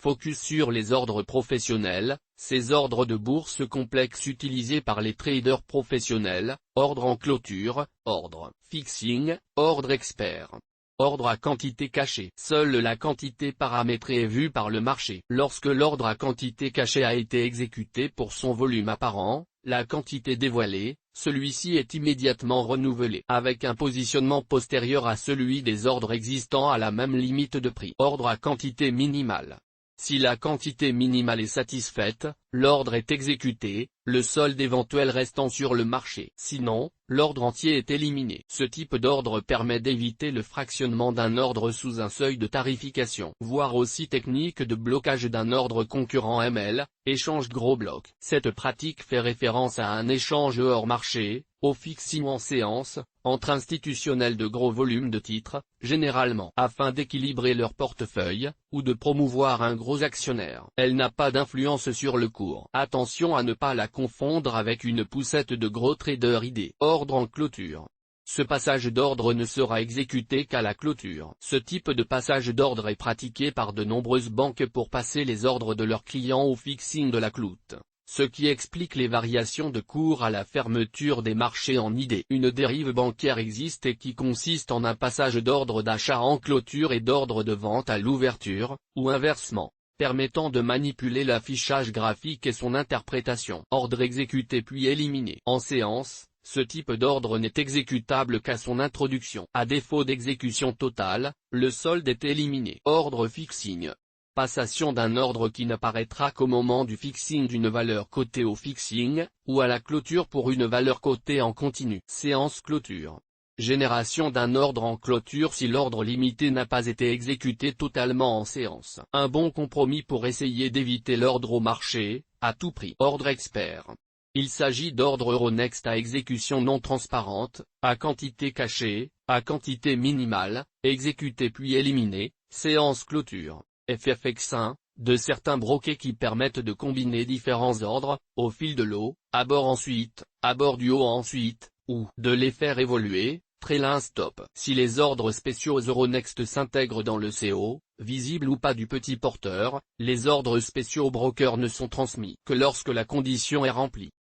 Focus sur les ordres professionnels, ces ordres de bourse complexes utilisés par les traders professionnels, ordre en clôture, ordre fixing, ordre expert. Ordre à quantité cachée. Seule la quantité paramétrée est vue par le marché. Lorsque l'ordre à quantité cachée a été exécuté pour son volume apparent, la quantité dévoilée, celui-ci est immédiatement renouvelé, avec un positionnement postérieur à celui des ordres existants à la même limite de prix. Ordre à quantité minimale. Si la quantité minimale est satisfaite, l'ordre est exécuté, le solde éventuel restant sur le marché. Sinon, l'ordre entier est éliminé. Ce type d'ordre permet d'éviter le fractionnement d'un ordre sous un seuil de tarification, voire aussi technique de blocage d'un ordre concurrent ML, échange gros bloc. Cette pratique fait référence à un échange hors marché, au fixing en séance, entre institutionnels de gros volumes de titres, généralement afin d'équilibrer leur portefeuille, ou de promouvoir un gros actionnaire. Elle n'a pas d'influence sur le cours. Attention à ne pas la confondre avec une poussette de gros traders idées. Ordre en clôture. Ce passage d'ordre ne sera exécuté qu'à la clôture. Ce type de passage d'ordre est pratiqué par de nombreuses banques pour passer les ordres de leurs clients au fixing de la cloute, ce qui explique les variations de cours à la fermeture des marchés en idées. Une dérive bancaire existe et qui consiste en un passage d'ordre d'achat en clôture et d'ordre de vente à l'ouverture, ou inversement, permettant de manipuler l'affichage graphique et son interprétation. Ordre exécuté puis éliminé. En séance, ce type d'ordre n'est exécutable qu'à son introduction. À défaut d'exécution totale, le solde est éliminé. Ordre fixing. Passation d'un ordre qui n'apparaîtra qu'au moment du fixing d'une valeur cotée au fixing, ou à la clôture pour une valeur cotée en continu. Séance clôture. Génération d'un ordre en clôture si l'ordre limité n'a pas été exécuté totalement en séance. Un bon compromis pour essayer d'éviter l'ordre au marché, à tout prix. Ordre expert. Il s'agit d'ordre Euronext à exécution non transparente, à quantité cachée, à quantité minimale, exécuté puis éliminé, séance clôture. FFX1, de certains brokers qui permettent de combiner différents ordres, au fil de l'eau, à bord ensuite, à bord du haut ensuite, ou de les faire évoluer, trailing stop. Si les ordres spéciaux Euronext s'intègrent dans le CO, visible ou pas du petit porteur, les ordres spéciaux au broker ne sont transmis que lorsque la condition est remplie.